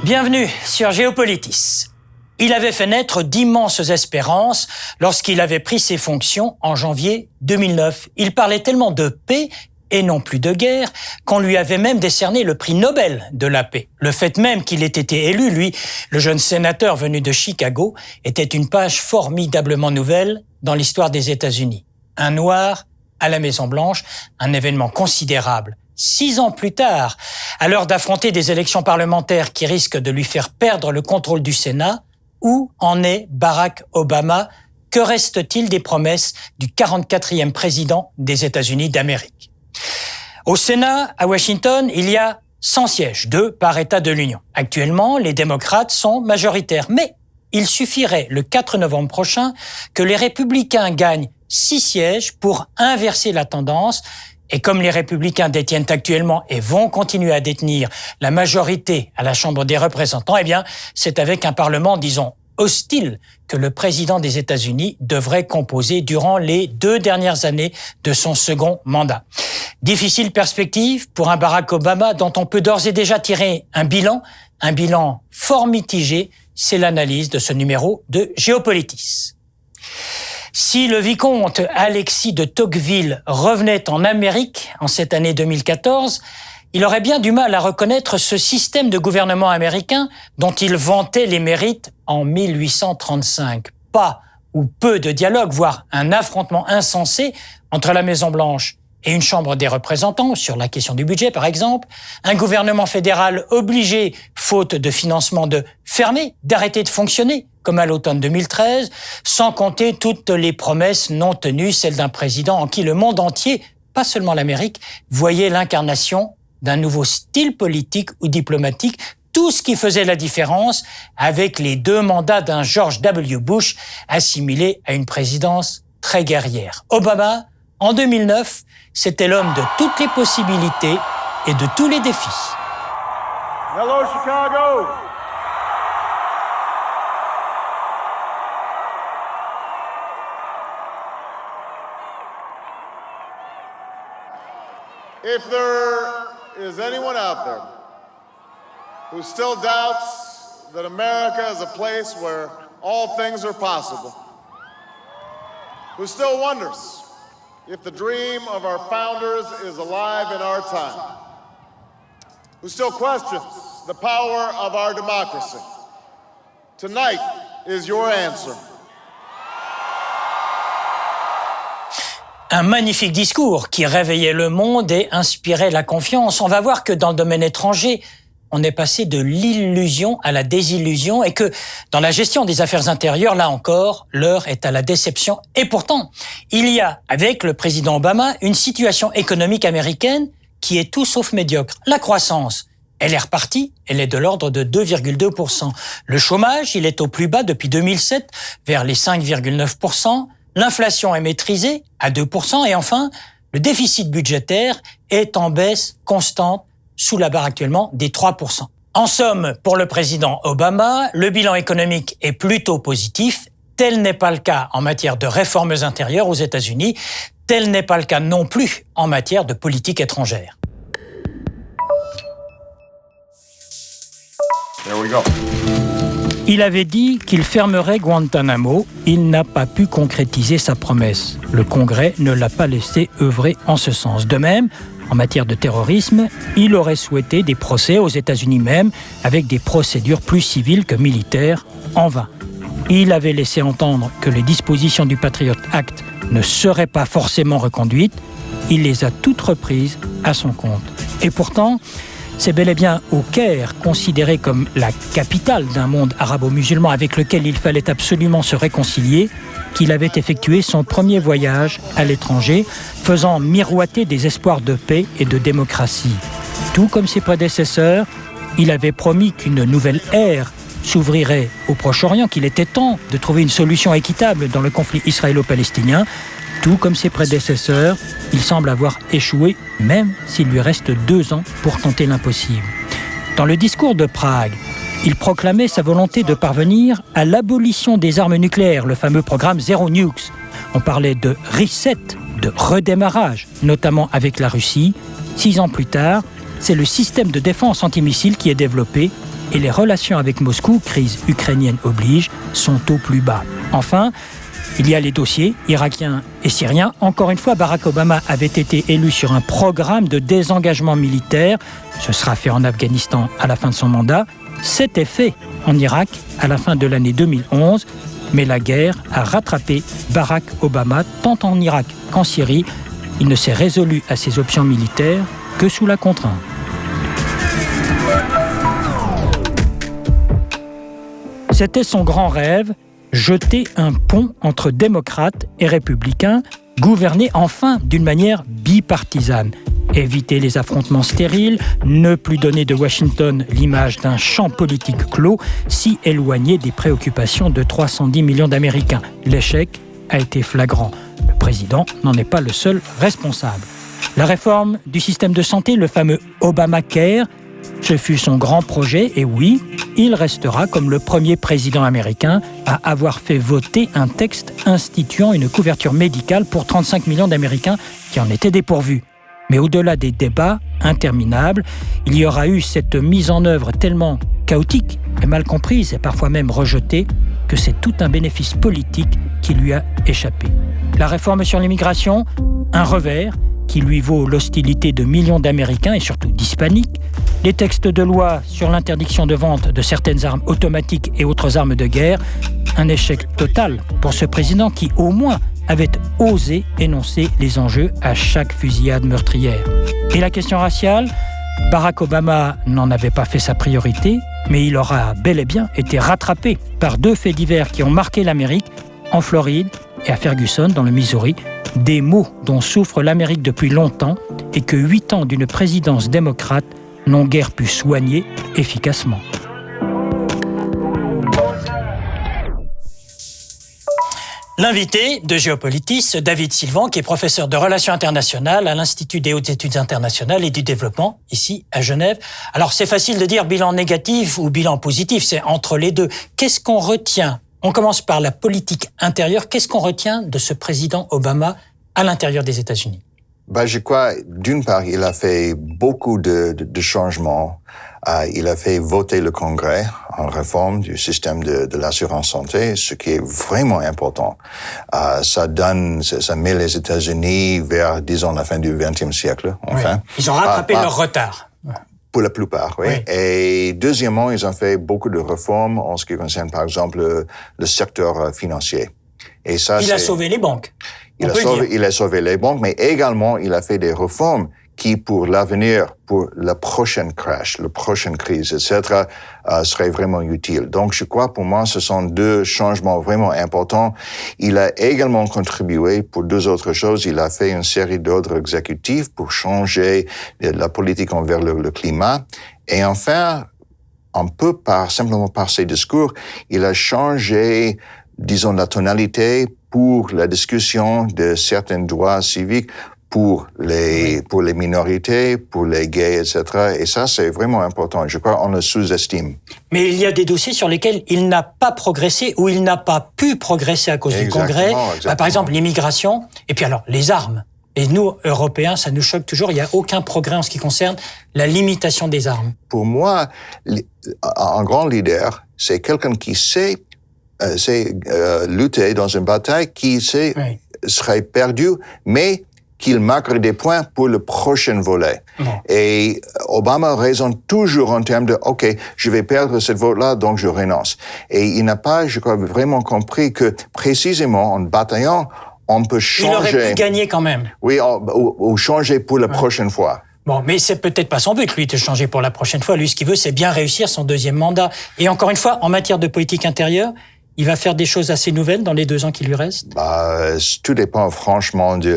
Bienvenue sur Géopolitis. Il avait fait naître d'immenses espérances lorsqu'il avait pris ses fonctions en janvier 2009. Il parlait tellement de paix et non plus de guerre qu'on lui avait même décerné le prix Nobel de la paix. Le fait même qu'il ait été élu, lui, le jeune sénateur venu de Chicago, était une page formidablement nouvelle dans l'histoire des États-Unis. Un noir à la Maison-Blanche, un événement considérable. 6 ans plus tard, à l'heure d'affronter des élections parlementaires qui risquent de lui faire perdre le contrôle du Sénat, où en est Barack Obama? Que reste-t-il des promesses du 44e président des États-Unis d'Amérique? Au Sénat, à Washington, il y a 100 sièges, 2 par État de l'Union. Actuellement, les démocrates sont majoritaires, mais il suffirait le 4 novembre prochain que les républicains gagnent 6 sièges pour inverser la tendance. Et comme les républicains détiennent actuellement et vont continuer à détenir la majorité à la Chambre des représentants, eh bien, c'est avec un Parlement, disons, hostile que le président des États-Unis devrait composer durant les 2 dernières années de son second mandat. Difficile perspective pour un Barack Obama dont on peut d'ores et déjà tirer un bilan fort mitigé. C'est l'analyse de ce numéro de Géopolitis. Si le vicomte Alexis de Tocqueville revenait en Amérique en cette année 2014, il aurait bien du mal à reconnaître ce système de gouvernement américain dont il vantait les mérites en 1835. Pas ou peu de dialogue, voire un affrontement insensé entre la Maison-Blanche et une Chambre des représentants sur la question du budget, par exemple, un gouvernement fédéral obligé, faute de financement, de fermer, d'arrêter de fonctionner, comme à l'automne 2013, sans compter toutes les promesses non tenues, celles d'un président en qui le monde entier, pas seulement l'Amérique, voyait l'incarnation d'un nouveau style politique ou diplomatique, tout ce qui faisait la différence avec les 2 mandats d'un George W. Bush assimilé à une présidence très guerrière. Obama, en 2009, c'était l'homme de toutes les possibilités et de tous les défis. Hello, Chicago! If there is anyone out there who still doubts that America is a place where all things are possible, who still wonders if the dream of our founders is alive in our time, who still questions the power of our democracy, tonight is your answer. Un magnifique discours qui réveillait le monde et inspirait la confiance. On va voir que dans le domaine étranger, on est passé de l'illusion à la désillusion et que dans la gestion des affaires intérieures, là encore, l'heure est à la déception. Et pourtant, il y a, avec le président Obama, une situation économique américaine qui est tout sauf médiocre. La croissance, elle est repartie, elle est de l'ordre de 2,2%. Le chômage, il est au plus bas depuis 2007, vers les 5,9%. L'inflation est maîtrisée à 2%. Et enfin, le déficit budgétaire est en baisse constante sous la barre actuellement des 3%. En somme, pour le président Obama, le bilan économique est plutôt positif. Tel n'est pas le cas en matière de réformes intérieures aux États-Unis. Tel n'est pas le cas non plus en matière de politique étrangère. There we go. Il avait dit qu'il fermerait Guantanamo. Il n'a pas pu concrétiser sa promesse. Le Congrès ne l'a pas laissé œuvrer en ce sens. De même, en matière de terrorisme, il aurait souhaité des procès aux États-Unis même, avec des procédures plus civiles que militaires, en vain. Il avait laissé entendre que les dispositions du Patriot Act ne seraient pas forcément reconduites. Il les a toutes reprises à son compte. Et pourtant, c'est bel et bien au Caire, considéré comme la capitale d'un monde arabo-musulman avec lequel il fallait absolument se réconcilier, qu'il avait effectué son premier voyage à l'étranger, faisant miroiter des espoirs de paix et de démocratie. Tout comme ses prédécesseurs, il avait promis qu'une nouvelle ère s'ouvrirait au Proche-Orient, qu'il était temps de trouver une solution équitable dans le conflit israélo-palestinien. Tout comme ses prédécesseurs, il semble avoir échoué, même s'il lui reste 2 ans pour tenter l'impossible. Dans le discours de Prague, il proclamait sa volonté de parvenir à l'abolition des armes nucléaires, le fameux programme Zero Nukes. On parlait de reset, de redémarrage, notamment avec la Russie. 6 ans plus tard, c'est le système de défense antimissile qui est développé et les relations avec Moscou, crise ukrainienne oblige, sont au plus bas. Enfin, il y a les dossiers irakiens et syriens. Encore une fois, Barack Obama avait été élu sur un programme de désengagement militaire. Ce sera fait en Afghanistan à la fin de son mandat. C'était fait en Irak à la fin de l'année 2011. Mais la guerre a rattrapé Barack Obama tant en Irak qu'en Syrie. Il ne s'est résolu à ses options militaires que sous la contrainte. C'était son grand rêve, jeter un pont entre démocrates et républicains, gouverner enfin d'une manière bipartisane, éviter les affrontements stériles, ne plus donner de Washington l'image d'un champ politique clos, si éloigné des préoccupations de 310 millions d'Américains. L'échec a été flagrant. Le président n'en est pas le seul responsable. La réforme du système de santé, le fameux Obamacare, ce fut son grand projet et oui, il restera comme le premier président américain à avoir fait voter un texte instituant une couverture médicale pour 35 millions d'Américains qui en étaient dépourvus. Mais au-delà des débats interminables, il y aura eu cette mise en œuvre tellement chaotique et mal comprise et parfois même rejetée que c'est tout un bénéfice politique qui lui a échappé. La réforme sur l'immigration, un revers qui lui vaut l'hostilité de millions d'Américains et surtout d'Hispaniques, les textes de loi sur l'interdiction de vente de certaines armes automatiques et autres armes de guerre, un échec total pour ce président qui, au moins, avait osé énoncer les enjeux à chaque fusillade meurtrière. Et la question raciale, Barack Obama n'en avait pas fait sa priorité, mais il aura bel et bien été rattrapé par 2 faits divers qui ont marqué l'Amérique, en Floride et à Ferguson, dans le Missouri, des maux dont souffre l'Amérique depuis longtemps et que 8 ans d'une présidence démocrate n'ont guère pu soigner efficacement. L'invité de Géopolitis, David Sylvan, qui est professeur de relations internationales à l'Institut des hautes études internationales et du développement, ici à Genève. Alors c'est facile de dire bilan négatif ou bilan positif, c'est entre les deux. Qu'est-ce qu'on retient ? On commence par la politique intérieure. Qu'est-ce qu'on retient de ce président Obama à l'intérieur des États-Unis ? Je crois, d'une part, il a fait beaucoup de changements. Il a fait voter le Congrès en réforme du système de l'assurance santé, ce qui est vraiment important. Ça met les États-Unis vers, disons, la fin du XXe siècle, enfin. Oui. Ils ont rattrapé leur retard. Pour la plupart, oui. Et deuxièmement, ils ont fait beaucoup de réformes en ce qui concerne, par exemple, le secteur financier. Et ça, il a sauvé les banques. Il a sauvé les banques, mais également, il a fait des réformes qui, pour l'avenir, pour la prochaine crash, la prochaine crise, etc., seraient vraiment utiles. Donc, je crois, pour moi, ce sont 2 changements vraiment importants. Il a également contribué pour 2 autres choses. Il a fait une série d'ordres exécutifs pour changer la politique envers le climat. Et enfin, simplement par ses discours, il a changé, disons, la tonalité pour la discussion de certains droits civiques pour les minorités, pour les gays, etc. Et ça, c'est vraiment important. Je crois qu'on le sous-estime. Mais il y a des dossiers sur lesquels il n'a pas progressé ou il n'a pas pu progresser à cause du Congrès. Par exemple, l'immigration et puis alors les armes. Et nous, Européens, ça nous choque toujours. Il n'y a aucun progrès en ce qui concerne la limitation des armes. Pour moi, un grand leader, c'est quelqu'un qui sait lutter dans une bataille qui serait perdue, mais qu'il marquerait des points pour le prochain volet. Et Obama raisonne toujours en termes de « OK, je vais perdre cette vote-là, donc je renonce ». Et il n'a pas, je crois, vraiment compris que précisément en bataillant, on peut changer. Il aurait pu gagner quand même. Oui, ou changer pour la prochaine fois. Bon, mais c'est peut-être pas son but, lui, de changer pour la prochaine fois. Lui, ce qu'il veut, c'est bien réussir son 2e mandat. Et encore une fois, en matière de politique intérieure, il va faire des choses assez nouvelles dans les 2 ans qui lui restent? Tout dépend franchement du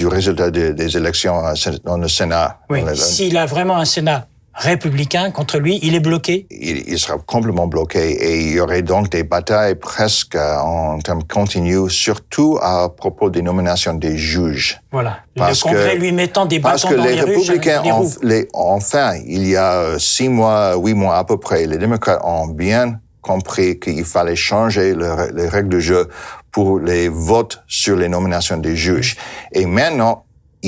résultat des élections dans le Sénat. Oui, s'il a vraiment un Sénat républicain contre lui, il est bloqué? Il sera complètement bloqué et il y aurait donc des batailles presque en termes continus, surtout à propos des nominations des juges. Voilà, le Congrès lui mettant des bâtons dans les roues. Parce que les républicains, enfin, il y a 6 mois, 8 mois à peu près, les démocrates ont bien compris qu'il fallait changer les règles de jeu pour les votes sur les nominations des juges. Et maintenant,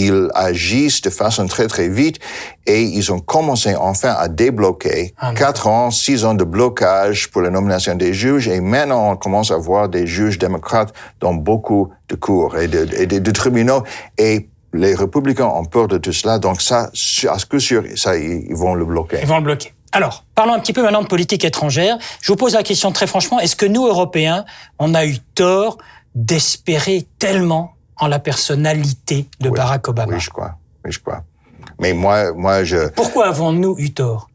ils agissent de façon très, très vite et ils ont commencé enfin à débloquer 4 ans, 6 ans de blocage pour la nomination des juges et maintenant on commence à voir des juges démocrates dans beaucoup de cours et de tribunaux et les républicains ont peur de tout cela, donc ça, à ce que sûr, ça, ils vont le bloquer. Ils vont le bloquer. Alors, parlons un petit peu maintenant de politique étrangère. Je vous pose la question très franchement, est-ce que nous, Européens, on a eu tort d'espérer tellement en la personnalité de Barack Obama? Oui, je crois. Mais moi, Pourquoi avons-nous eu tort?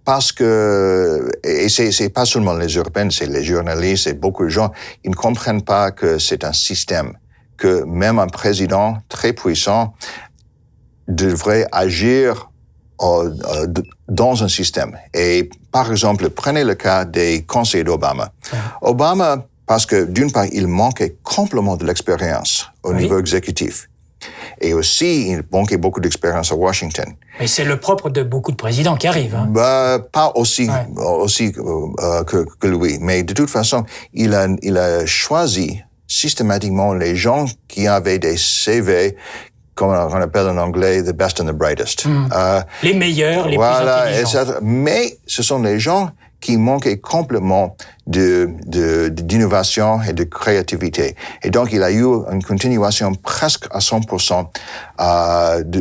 Parce que, et c'est pas seulement les Européens, c'est les journalistes et beaucoup de gens, ils ne comprennent pas que c'est un système, que même un président très puissant devrait agir dans un système. Et par exemple, prenez le cas des conseillers d'Obama. Obama, parce que d'une part, il manquait complètement de l'expérience au niveau exécutif. Et aussi, il manquait beaucoup d'expérience à Washington. Mais c'est le propre de beaucoup de présidents qui arrivent. Hein. Pas aussi que lui. Mais de toute façon, il a choisi systématiquement les gens qui avaient des CV, comme on appelle en anglais, the best and the brightest. Les meilleurs, les plus intelligents. Etc. Mais ce sont les gens qui manquaient complètement d'innovation et de créativité. Et donc, il a eu une continuation presque à 100%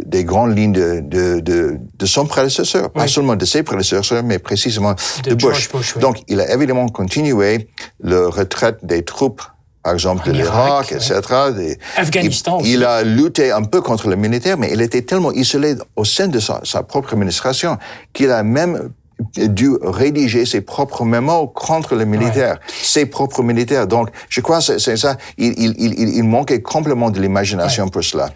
des grandes lignes de son prédécesseur. Pas seulement de ses prédécesseurs, mais précisément de Bush. Oui. Donc, il a évidemment continué la retraite des troupes, par exemple, de l'Irak, etc. Afghanistan aussi. Il a lutté un peu contre le militaire, mais il était tellement isolé au sein de sa propre administration qu'il a même dû rédiger ses propres mémos contre les militaires, ses propres militaires. Donc, je crois que c'est ça. Il manquait complètement de l'imagination pour cela.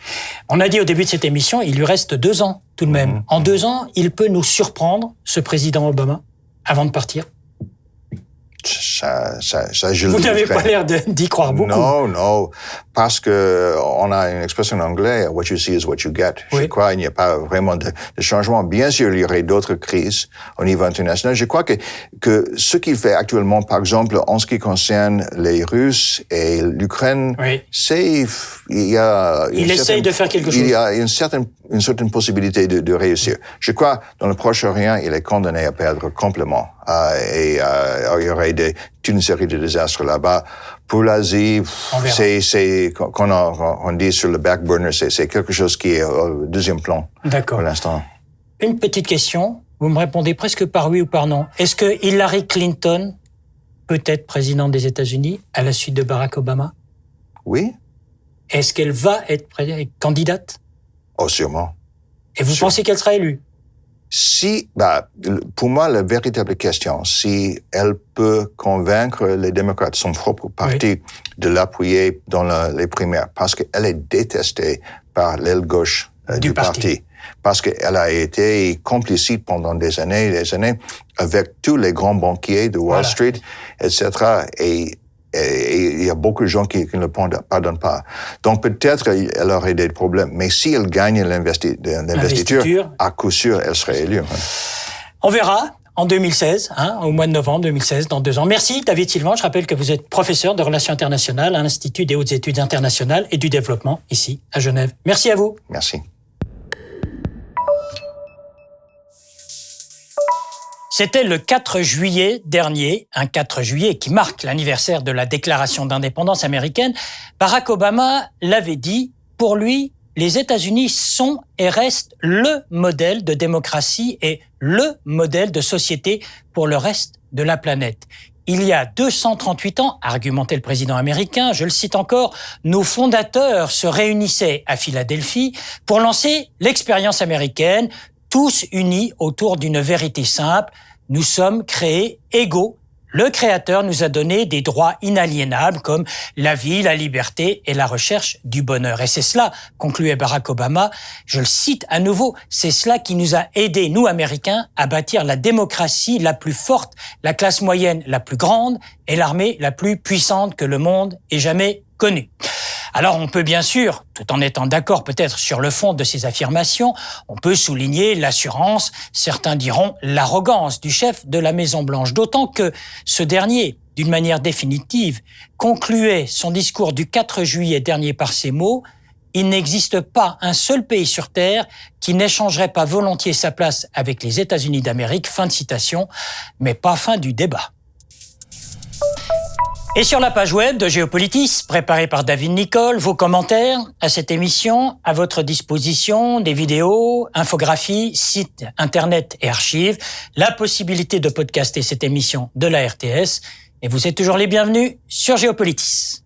On a dit au début de cette émission, il lui reste 2 ans tout de même. En 2 ans, il peut nous surprendre, ce président Obama, avant de partir. Ça, je Vous n'avez pas l'air d'y croire beaucoup. Non, parce que on a une expression en anglais, what you see is what you get. Je crois qu'il n'y a pas vraiment de changement. Bien sûr, il y aurait d'autres crises au niveau international. Je crois que ce qu'il fait actuellement, par exemple, en ce qui concerne les Russes et l'Ukraine, il essaye de faire quelque chose. Il y a une certaine possibilité de réussir. Je crois, dans le Proche-Orient, il est condamné à perdre complètement. Il y aurait toute une série de désastres là-bas. Pour l'Asie, c'est qu'on dit sur le back burner, c'est quelque chose qui est au deuxième plan pour l'instant. Une petite question, vous me répondez presque par oui ou par non. Est-ce que Hillary Clinton peut être présidente des États-Unis à la suite de Barack Obama? Oui. Est-ce qu'elle va être candidate? Oh, sûrement. Et vous pensez qu'elle sera élue? Pour moi, la véritable question, si elle peut convaincre les démocrates, son propre parti, de l'appuyer dans les primaires, parce qu'elle est détestée par l'aile gauche du parti. Parce qu'elle a été complicite pendant des années avec tous les grands banquiers de Wall Street, etc. Et il y a beaucoup de gens qui ne le pardonnent pas. Donc peut-être elle aurait des problèmes. Mais si elle gagne l'investiture, à coup sûr, elle serait élue. On verra en 2016, au mois de novembre 2016, dans 2 ans. Merci David Sylvan. Je rappelle que vous êtes professeur de relations internationales à l'Institut des hautes études internationales et du développement, ici, à Genève. Merci à vous. Merci. C'était le 4 juillet dernier, un 4 juillet qui marque l'anniversaire de la déclaration d'indépendance américaine. Barack Obama l'avait dit, pour lui, les États-Unis sont et restent le modèle de démocratie et le modèle de société pour le reste de la planète. Il y a 238 ans, argumentait le président américain, je le cite encore, nos fondateurs se réunissaient à Philadelphie pour lancer l'expérience américaine, tous unis autour d'une vérité simple, nous sommes créés égaux. Le Créateur nous a donné des droits inaliénables comme la vie, la liberté et la recherche du bonheur. Et c'est cela, concluait Barack Obama, je le cite à nouveau, c'est cela qui nous a aidés, nous Américains, à bâtir la démocratie la plus forte, la classe moyenne la plus grande et l'armée la plus puissante que le monde ait jamais connue. Alors on peut bien sûr, tout en étant d'accord peut-être sur le fond de ces affirmations, on peut souligner l'assurance, certains diront l'arrogance du chef de la Maison-Blanche, d'autant que ce dernier, d'une manière définitive, concluait son discours du 4 juillet dernier par ces mots « il n'existe pas un seul pays sur Terre qui n'échangerait pas volontiers sa place avec les États-Unis d'Amérique. Fin de citation, mais pas fin du débat. Et sur la page web de Géopolitis, préparée par David Nicole, vos commentaires à cette émission, à votre disposition, des vidéos, infographies, sites internet et archives, la possibilité de podcaster cette émission de la RTS. Et vous êtes toujours les bienvenus sur Géopolitis.